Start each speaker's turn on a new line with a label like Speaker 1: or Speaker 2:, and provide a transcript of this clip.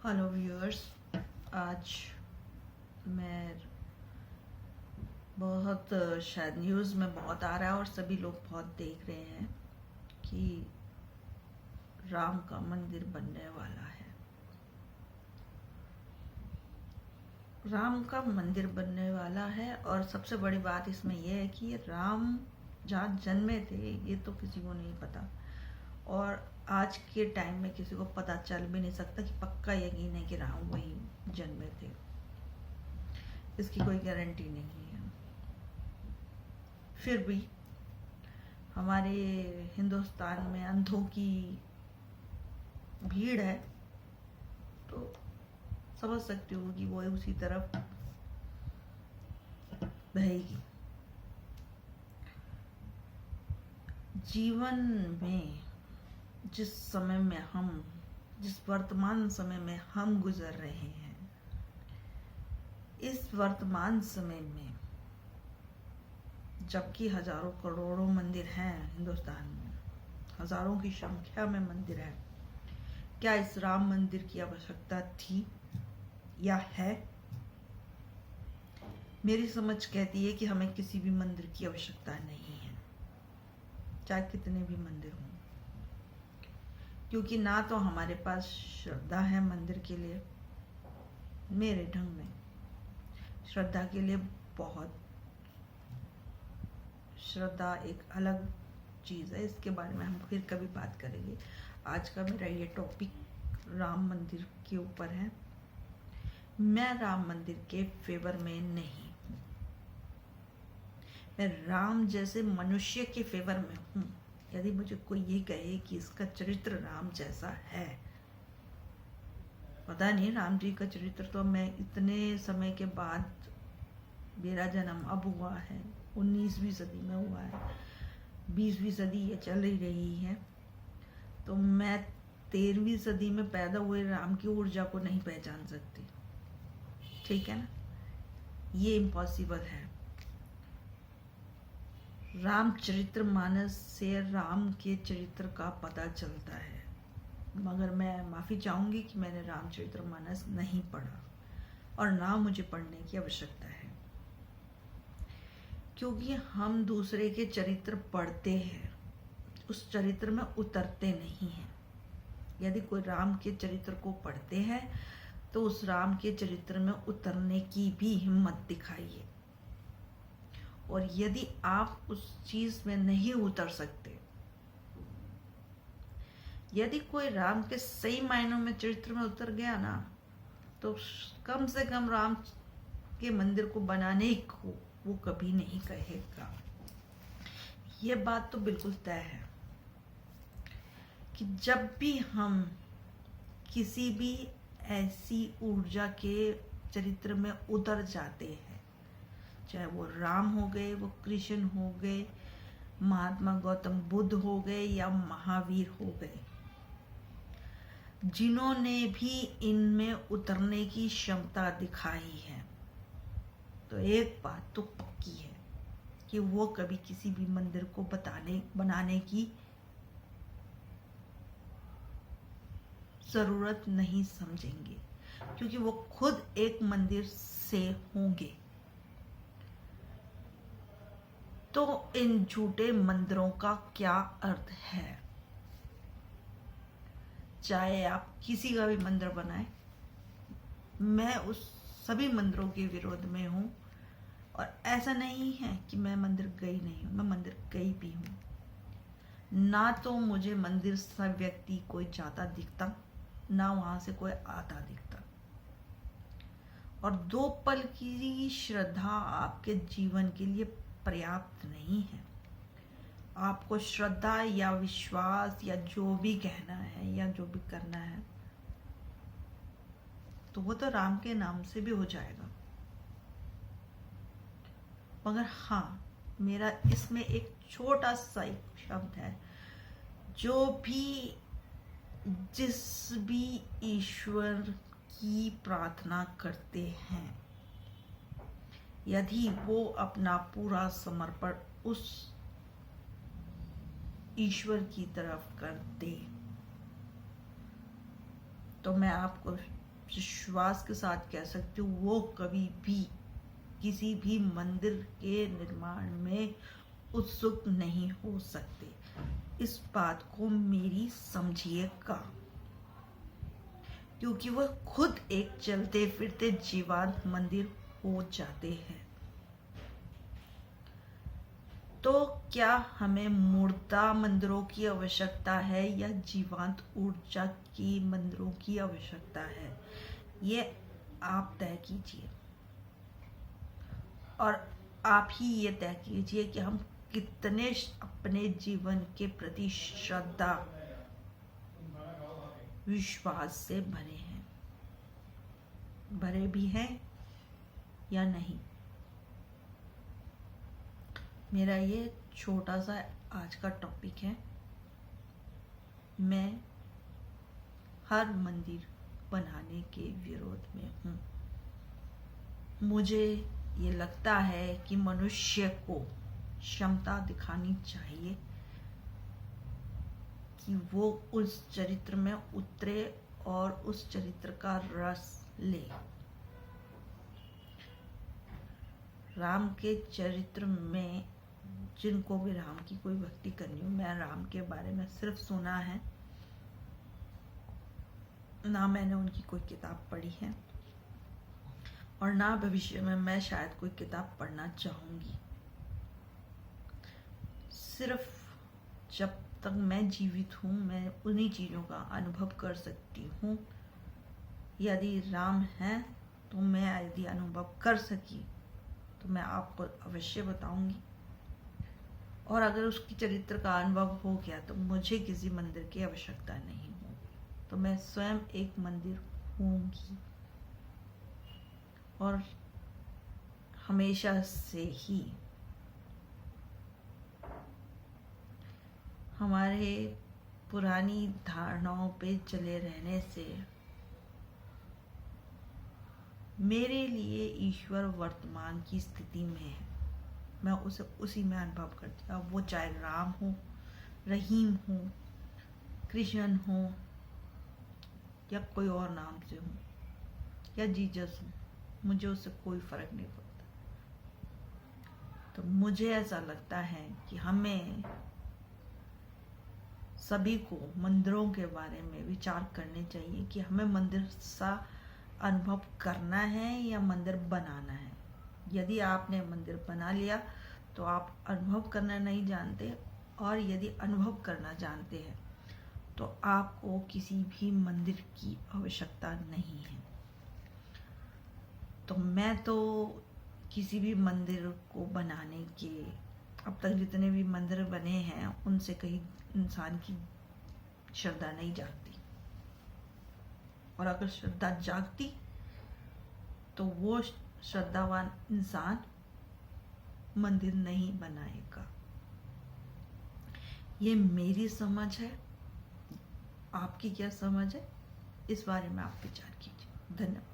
Speaker 1: Hello viewers. आज मैं बहुत शायद न्यूज़ में बहुत आ रहा है और सभी लोग बहुत देख रहे हैं कि राम का मंदिर बनने वाला है। राम का मंदिर बनने वाला है और सबसे बड़ी बात इसमें यह है कि राम जहाँ जन्मे थे ये तो किसी को नहीं पता, और आज के टाइम में किसी को पता चल भी नहीं सकता कि पक्का यकीन है कि राम वहीं जन्मे थे। इसकी कोई गारंटी नहीं है। फिर भी हमारे हिंदुस्तान में अंधों की भीड़ है, तो समझ सकते हो कि वो उसी तरफ बहेगी। जीवन में जिस वर्तमान समय में हम गुजर रहे हैं, इस वर्तमान समय में जबकि हजारों करोड़ों मंदिर हैं हिंदुस्तान में, हजारों की संख्या में मंदिर है, क्या इस राम मंदिर की आवश्यकता थी या है? मेरी समझ कहती है कि हमें किसी भी मंदिर की आवश्यकता नहीं है, चाहे कितने भी मंदिर हों, क्योंकि ना तो हमारे पास श्रद्धा है मंदिर के लिए। मेरे ढंग में श्रद्धा के लिए बहुत श्रद्धा एक अलग चीज़ है, इसके बारे में हम फिर कभी बात करेंगे। आज का मेरा ये टॉपिक राम मंदिर के ऊपर है। मैं राम मंदिर के फेवर में नहीं हूँ, मैं राम जैसे मनुष्य के फेवर में हूँ। यदि मुझे कोई ये कहे कि इसका चरित्र राम जैसा है, पता नहीं, राम जी का चरित्र तो मैं इतने समय के बाद, मेरा जन्म अब हुआ है, 19वीं सदी में हुआ है, 20वीं सदी ये चल ही रही है, तो मैं 13वीं सदी में पैदा हुए राम की ऊर्जा को नहीं पहचान सकती। ठीक है ना, ये इम्पॉसिबल है। रामचरितमानस से राम के चरित्र का पता चलता है, मगर मैं माफ़ी चाहूँगी कि मैंने रामचरितमानस नहीं पढ़ा और ना मुझे पढ़ने की आवश्यकता है, क्योंकि हम दूसरे के चरित्र पढ़ते हैं, उस चरित्र में उतरते नहीं हैं। यदि कोई राम के चरित्र को पढ़ते हैं तो उस राम के चरित्र में उतरने की भी हिम्मत दिखाइए, और यदि आप उस चीज में नहीं उतर सकते, यदि कोई राम के सही मायनों में चरित्र में उतर गया ना, तो कम से कम राम के मंदिर को बनाने को वो कभी नहीं कहेगा। ये बात तो बिल्कुल तय है कि जब भी हम किसी भी ऐसी ऊर्जा के चरित्र में उतर जाते हैं, चाहे वो राम हो गए, वो कृष्ण हो गए, महात्मा गौतम बुद्ध हो गए या महावीर हो गए, जिन्होंने भी इनमें उतरने की क्षमता दिखाई है, तो एक बात तो पक्की है कि वो कभी किसी भी मंदिर को बनाने की जरूरत नहीं समझेंगे, क्योंकि वो खुद एक मंदिर से होंगे। तो इन झूठे मंदिरों का क्या अर्थ है? चाहे आप किसी का भी मंदिर बनाए, मैं उस सभी मंदिरों के विरोध में हूँ, और ऐसा नहीं है कि मैं मंदिर गई नहीं हूँ, मैं मंदिर गई भी हूँ। ना तो मुझे मंदिर से व्यक्ति कोई जाता दिखता, ना वहां से कोई आता दिखता, और 2 पल की श्रद्धा आपके जीवन के लिए पर्याप्त नहीं है। आपको श्रद्धा या विश्वास या जो भी कहना है या जो भी करना है, तो वो तो राम के नाम से भी हो जाएगा। मगर हाँ, मेरा इसमें एक छोटा सा एक शब्द है, जो भी जिस भी ईश्वर की प्रार्थना करते हैं, यदि वो अपना पूरा समर्पण उस ईश्वर की तरफ कर दे, तो मैं आपको विश्वास के साथ कह सकती हूँ वो कभी भी किसी भी मंदिर के निर्माण में उत्सुक नहीं हो सकते। इस बात को मेरी समझिएगा, क्योंकि वह खुद एक चलते फिरते जीवंत मंदिर हो जाते हैं। तो क्या हमें मुर्दा मंदिरों की आवश्यकता है या जीवंत ऊर्जा की मंदिरों की आवश्यकता है? ये आप तय कीजिए, और आप ही ये तय कीजिए कि हम कितने अपने जीवन के प्रति श्रद्धा विश्वास से भरे हैं, भरे भी हैं या नहीं। मेरा ये छोटा सा आज का टॉपिक है। मैं हर मंदिर बनाने के विरोध में हूँ। मुझे ये लगता है कि मनुष्य को क्षमता दिखानी चाहिए कि वो उस चरित्र में उतरे और उस चरित्र का रस ले। राम के चरित्र में जिनको भी राम की कोई भक्ति करनी हो, मैं राम के बारे में सिर्फ सुना है, ना मैंने उनकी कोई किताब पढ़ी है, और ना भविष्य में मैं शायद कोई किताब पढ़ना चाहूंगी। सिर्फ जब तक मैं जीवित हूँ मैं उन्हीं चीज़ों का अनुभव कर सकती हूँ। यदि राम है तो मैं यदि अनुभव कर सकी तो मैं आपको अवश्य बताऊंगी, और अगर उसकी चरित्र का अनुभव हो गया तो मुझे किसी मंदिर की आवश्यकता नहीं होगी, तो मैं स्वयं एक मंदिर होंगी। और हमेशा से ही हमारे पुरानी धारणाओं पे चले रहने से मेरे लिए ईश्वर वर्तमान की स्थिति में है। मैं उसे उसी में अनुभव करती हूँ, वो चाहे राम हो, रहीम हो, कृष्ण हो, या कोई और नाम से हो, या जीसस हो, मुझे उससे कोई फर्क नहीं पड़ता। तो मुझे ऐसा लगता है कि हमें सभी को मंदिरों के बारे में विचार करने चाहिए कि हमें मंदिर सा अनुभव करना है या मंदिर बनाना है। यदि आपने मंदिर बना लिया तो आप अनुभव करना नहीं जानते, और यदि अनुभव करना जानते हैं तो आपको किसी भी मंदिर की आवश्यकता नहीं है। तो मैं तो किसी भी मंदिर को बनाने के, अब तक जितने भी मंदिर बने हैं उनसे कहीं इंसान की श्रद्धा नहीं जागती, और अगर श्रद्धा जागती तो वो श्रद्धावान इंसान मंदिर नहीं बनाएगा। ये मेरी समझ है, आपकी क्या समझ है, इस बारे में आप विचार कीजिए। धन्यवाद।